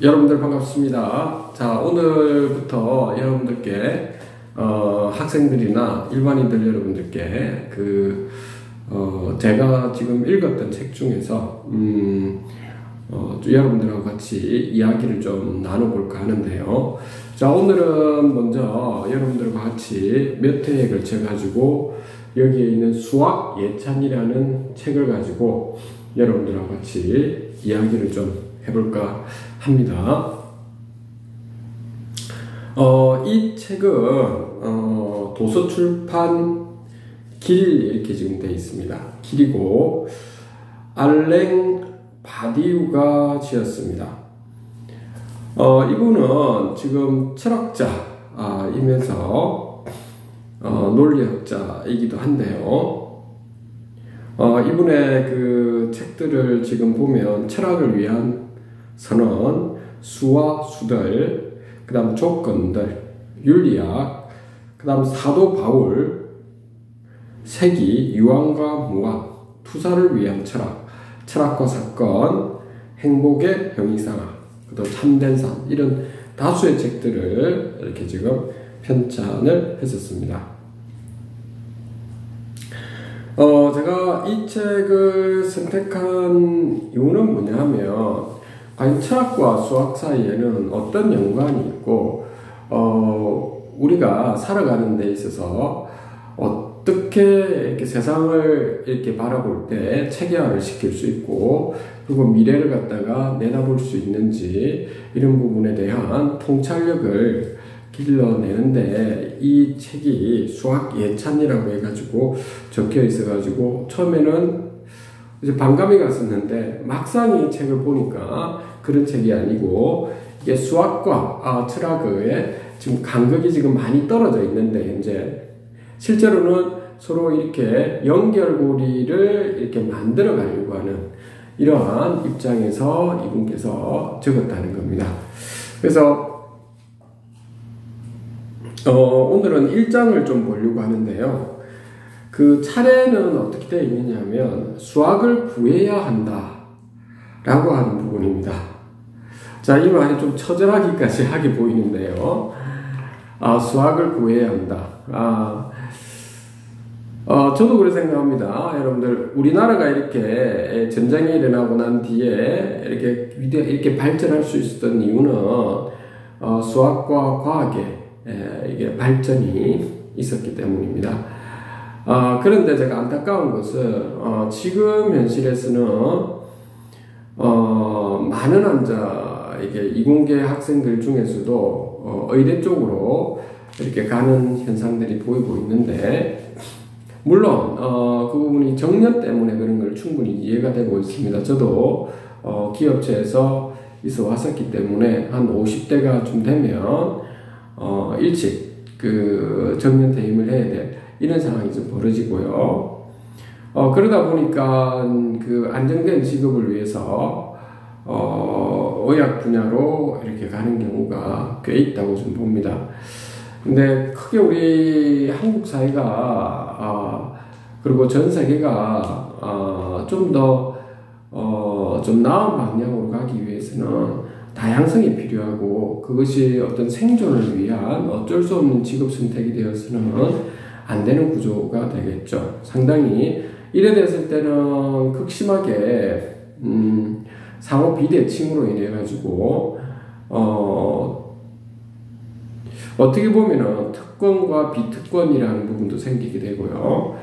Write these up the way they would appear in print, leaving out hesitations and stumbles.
여러분들 반갑습니다. 자, 오늘부터 여러분들께 학생들이나 일반인들 여러분들께 제가 지금 읽었던 책 중에서 여러분들하고 같이 이야기를 좀 나눠볼까 하는데요. 자, 오늘은 먼저 여러분들과 같이 몇 회에 걸쳐 가지고 여기에 있는 수학 예찬이라는 책을 가지고 여러분들하고 같이 이야기를 좀 해볼까 합니다. 이 책은 도서출판 길 이렇게 지금 되어 있습니다. 길이고 알랭 바디우가 지었습니다. 이분은 지금 철학자이면서 논리학자이기도 한데요. 이분의 그 책들을 지금 보면 철학을 위한 선언, 수와 수들, 그 다음 조건들, 윤리학, 그 다음 사도 바울, 세기, 유황과 무황, 투사를 위한 철학, 철학과 사건, 행복의 형이상학, 또 참된 삶, 이런 다수의 책들을 이렇게 지금 편찬을 했었습니다. 제가 이 책을 선택한 이유는 뭐냐 하면 과연 철학과 수학 사이에는 어떤 연관이 있고 우리가 살아가는 데 있어서 어떻게 이렇게 세상을 이렇게 바라볼 때 체계화를 시킬 수 있고 그리고 미래를 갖다가 내다볼 수 있는지 이런 부분에 대한 통찰력을 길러내는데 이 책이 수학 예찬이라고 해가지고 적혀 있어가지고 처음에는 이제 반감이 갔었는데 막상 이 책을 보니까 그런 책이 아니고 이게 수학과 철학의 지금 간극이 지금 많이 떨어져 있는데 현재 실제로는 서로 이렇게 연결고리를 이렇게 만들어 가려고 하는 이러한 입장에서 이분께서 적었다는 겁니다. 그래서 오늘은 1장을 좀 보려고 하는데요. 그 차례는 어떻게 되어 있느냐면 수학을 구해야 한다 라고 하는 부분입니다. 자, 이 말이 좀 처절하기까지 하게 보이는데요. 수학을 구해야 한다. 저도 그렇게 생각합니다. 여러분들, 우리나라가 이렇게 전쟁이 일어나고 난 뒤에 이렇게 발전할 수 있었던 이유는 수학과 과학의 이게 발전이 있었기 때문입니다. 그런데 제가 안타까운 것은 지금 현실에서는 많은 이게 이공계 학생들 중에서도 의대 쪽으로 이렇게 가는 현상들이 보이고 있는데 물론 그 부분이 정년 때문에 그런 걸 충분히 이해가 되고 있습니다. 저도 기업체에서 있어 왔었기 때문에 한 50대가 좀 되면 일찍 그 정년 퇴임을 해야 돼. 이런 상황이 좀 벌어지고요. 그러다 보니까 그 안정된 직업을 위해서 의학 분야로 이렇게 가는 경우가 꽤 있다고 좀 봅니다. 근데 크게 우리 한국 사회가 그리고 전 세계가 좀 더 좀 나은 방향으로 가기 위해서는 다양성이 필요하고 그것이 어떤 생존을 위한 어쩔 수 없는 직업 선택이 되어서는 안 되는 구조가 되겠죠. 상당히 이래 됐을 때는 극심하게 상호 비대칭으로 인해 가지고 어떻게 보면은 특권과 비특권이라는 부분도 생기게 되고요.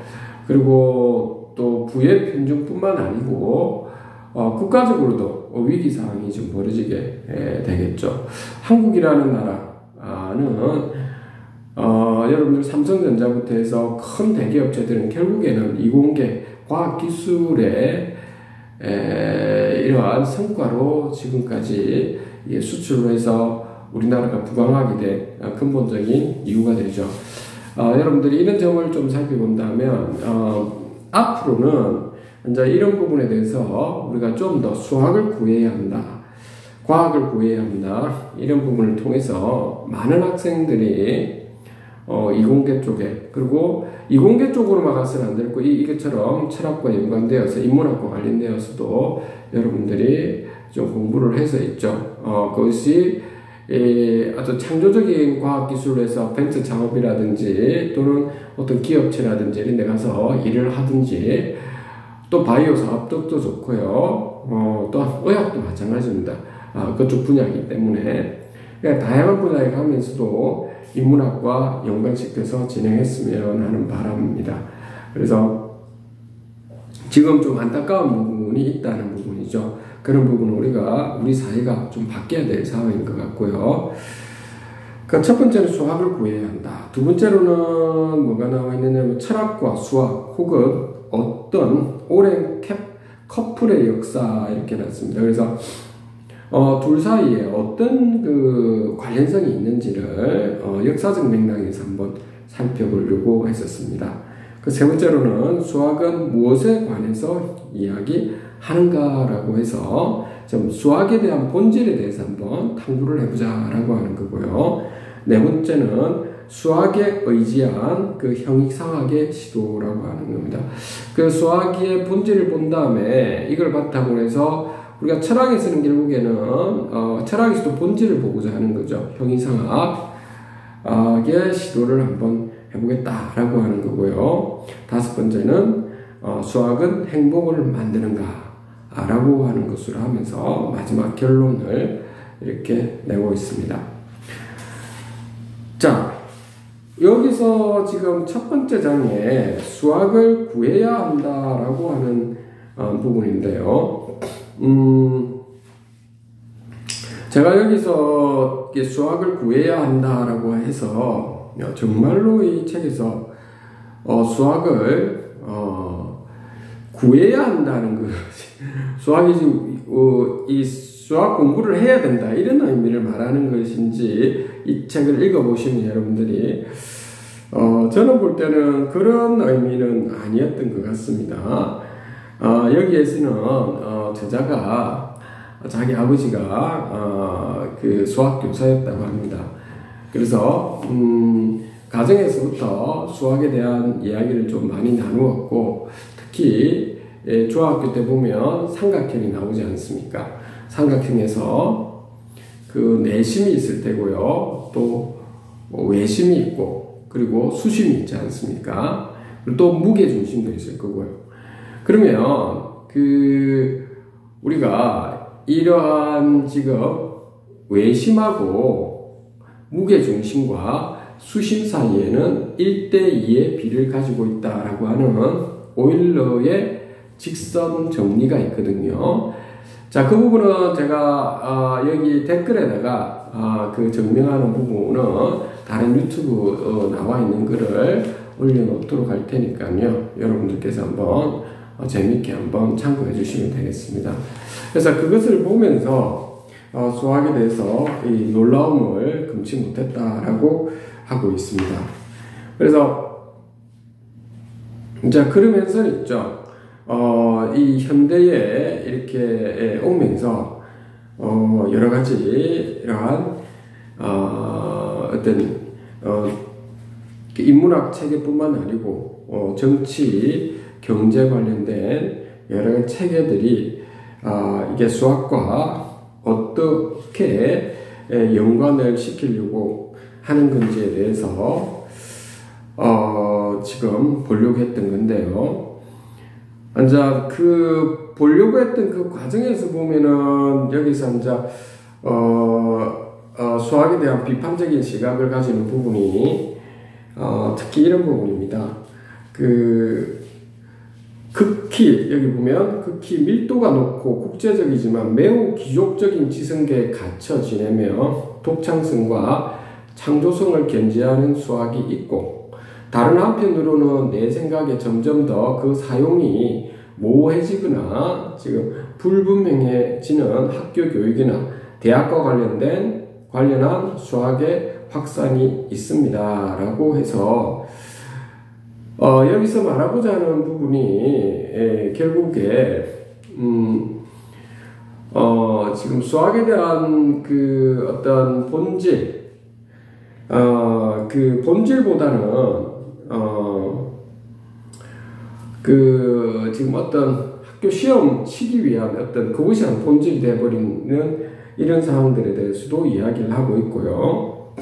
그리고 또 부의 편중뿐만 아니고 국가적으로도 위기 상황이 좀 벌어지게 되겠죠. 한국이라는 나라는 여러분들 삼성전자부터 해서 큰 대기업체들은 결국에는 이공계 과학기술의 이러한 성과로 지금까지 수출을 해서 우리나라가 부강하게 된 근본적인 이유가 되죠. 여러분들이 이런 점을 좀 살펴본다면 앞으로는 이제 이런 부분에 대해서 우리가 좀 더 수학을 구해야 한다, 과학을 구해야 한다, 이런 부분을 통해서 많은 학생들이 이공계 쪽에, 그리고 이공계 쪽으로만 가서는 안 되고 이것처럼 철학과 연관되어서 인문학과 관련되어서도 여러분들이 좀 공부를 해서 있죠. 그것이 아주 창조적인 과학기술로 해서 벤처 창업이라든지 또는 어떤 기업체라든지 이런 데 가서 일을 하든지 또 바이오 사업도 좋고요. 또 의학도 마찬가지입니다. 그쪽 분야이기 때문에 그러니까 다양한 분야에 가면서도 인문학과 연관시켜서 진행했으면 하는 바람입니다. 그래서 지금 좀 안타까운 부분이 있다는 부분이죠. 그런 부분은 우리 사회가 좀 바뀌어야 될 상황인 것 같고요. 그 첫 번째는 수학을 구해야 한다. 두 번째로는 뭐가 나와 있느냐면 철학과 수학 혹은 어떤 오랜 커플의 역사 이렇게 났습니다. 그래서 둘 사이에 어떤 그 관련성이 있는지를 역사적 맥락에서 한번 살펴보려고 했었습니다. 그 세 번째로는 수학은 무엇에 관해서 이야기하는가라고 해서 좀 수학에 대한 본질에 대해서 한번 탐구를 해보자라고 하는 거고요. 네 번째는 수학에 의지한 그 형이상학의 시도라고 하는 겁니다. 그 수학의 본질을 본 다음에 이걸 바탕으로 해서 우리가 철학에서는 결국에는 철학에서도 본질을 보고자 하는 거죠. 형이상학의 시도를 한번 해보겠다라고 하는 거고요. 다섯 번째는 수학은 행복을 만드는가 라고 하는 것으로 하면서 마지막 결론을 이렇게 내고 있습니다. 자, 여기서 지금 첫 번째 장에 수학을 구해야 한다라고 하는 부분인데요. 제가 여기서 수학을 구해야 한다라고 해서 정말로 이 책에서 수학을 구해야 한다는 것, 수학이 이 수학 공부를 해야 된다 이런 의미를 말하는 것인지 이 책을 읽어보시면 여러분들이 저는 볼 때는 그런 의미는 아니었던 것 같습니다. 여기에서는 저자가 자기 아버지가 그 수학 교사였다고 합니다. 그래서 가정에서부터 수학에 대한 이야기를 좀 많이 나누었고 특히 중학교 때 보면 삼각형이 나오지 않습니까? 삼각형에서 그 내심이 있을 때고요. 또 외심이 있고 그리고 수심이 있지 않습니까? 그리고 또 무게중심도 있을 거고요. 그러면 우리가 이러한 지금 외심하고 무게중심과 수심 사이에는 1대2의 비를 가지고 있다라고 하는 오일러의 직선 정리가 있거든요. 자, 그 부분은 제가 여기 댓글에다가 그 증명하는 부분은 다른 유튜브 나와 있는 글을 올려놓도록 할 테니까요. 여러분들께서 한번 재미있게 한번 참고해 주시면 되겠습니다. 그래서 그것을 보면서 수학에 대해서 이 놀라움을 금치 못했다라고 하고 있습니다. 그래서 이제 그러면서 있죠. 이 현대에 이렇게 오면서 여러 가지 이러한 어떤 인문학 체계뿐만 아니고 정치, 경제 관련된 여러 가지 체계들이 이게 수학과 어떻게 연관을 시키려고 하는 건지에 대해서 지금 보려고 했던 건데요. 이제 그 보려고 했던 그 과정에서 보면은 여기서 이제 수학에 대한 비판적인 시각을 가지는 부분이 특히 이런 부분입니다. 극히 여기 보면 극히 밀도가 높고 국제적이지만 매우 귀족적인 지성계에 갇혀 지내며 독창성과 창조성을 견지하는 수학이 있고 다른 한편으로는 내 생각에 점점 더 그 사용이 모호해지거나 지금 불분명해지는 학교 교육이나 대학과 관련한 수학의 확산이 있습니다. 라고 해서 여기서 말하고자 하는 부분이 결국에 지금 수학에 대한 그 어떤 본질 그 본질보다는 지금 어떤 학교 시험 치기 위한 어떤 그것이 한 본질이 되어버리는 이런 사항들에 대해서도 이야기를 하고 있고요.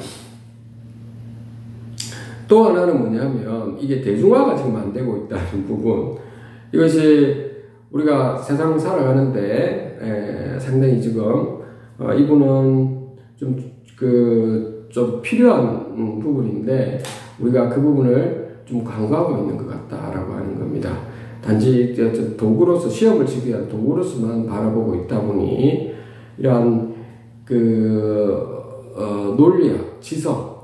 또 하나는 뭐냐면 이게 대중화가 지금 안 되고 있다는 부분. 이것이 우리가 세상 살아가는데 상당히 지금 이분은 좀 필요한 부분인데 우리가 그 부분을 좀 간과하고 있는 것 같다라고 하는 겁니다. 단지 도구로서 시험을 치기 위한 도구로서만 바라보고 있다 보니 이러한 논리학, 지성,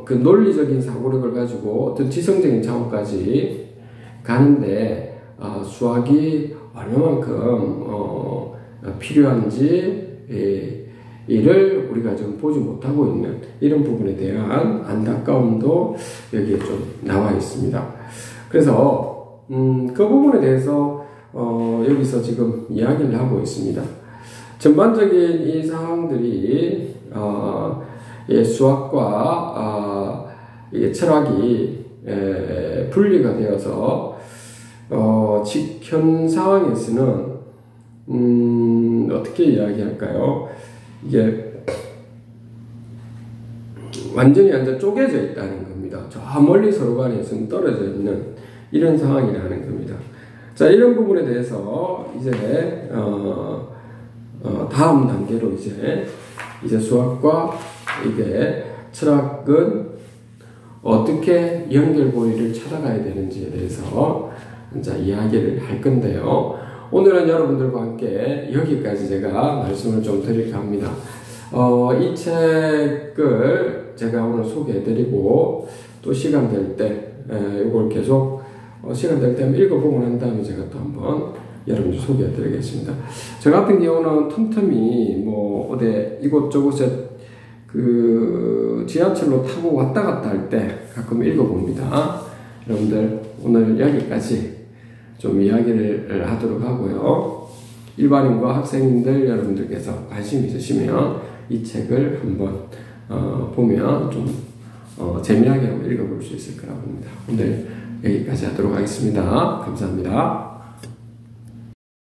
그 논리적인 사고력을 가지고 어떤 지성적인 차원까지 가는데 수학이 얼마만큼 필요한지 이를 우리가 지금 보지 못하고 있는 이런 부분에 대한 안타까움도 여기에 좀 나와 있습니다. 그래서 그 부분에 대해서 여기서 지금 이야기를 하고 있습니다. 전반적인 이 사항들이 수학과 철학이 분리가 되어서 현 상황에서는 어떻게 이야기할까요? 이게 완전히 쪼개져 있다는 겁니다. 저 멀리 서로 간에 좀 떨어져 있는 이런 상황이라는 겁니다. 자, 이런 부분에 대해서 이제 다음 단계로 이제 수학과 이게 철학은 어떻게 연결고리를 찾아가야 되는지에 대해서 이제 이야기를 할 건데요. 오늘은 여러분들과 함께 여기까지 제가 말씀을 좀 드릴까 합니다. 이 책을 제가 오늘 소개해드리고 또 시간 될 때 이걸 계속 시간 될 때 읽어보고 난 다음에 제가 또 한번 여러분들 소개해드리겠습니다. 저 같은 경우는 틈틈이 어디 이곳저곳에 지하철로 타고 왔다 갔다 할 때 가끔 읽어봅니다. 여러분들 오늘 여기까지 좀 이야기를 하도록 하고요. 일반인과 학생들 여러분들께서 관심 있으시면 이 책을 한번 보면 좀 재미나게 한번 읽어볼 수 있을 거라고 봅니다. 오늘 여기까지 하도록 하겠습니다. 감사합니다.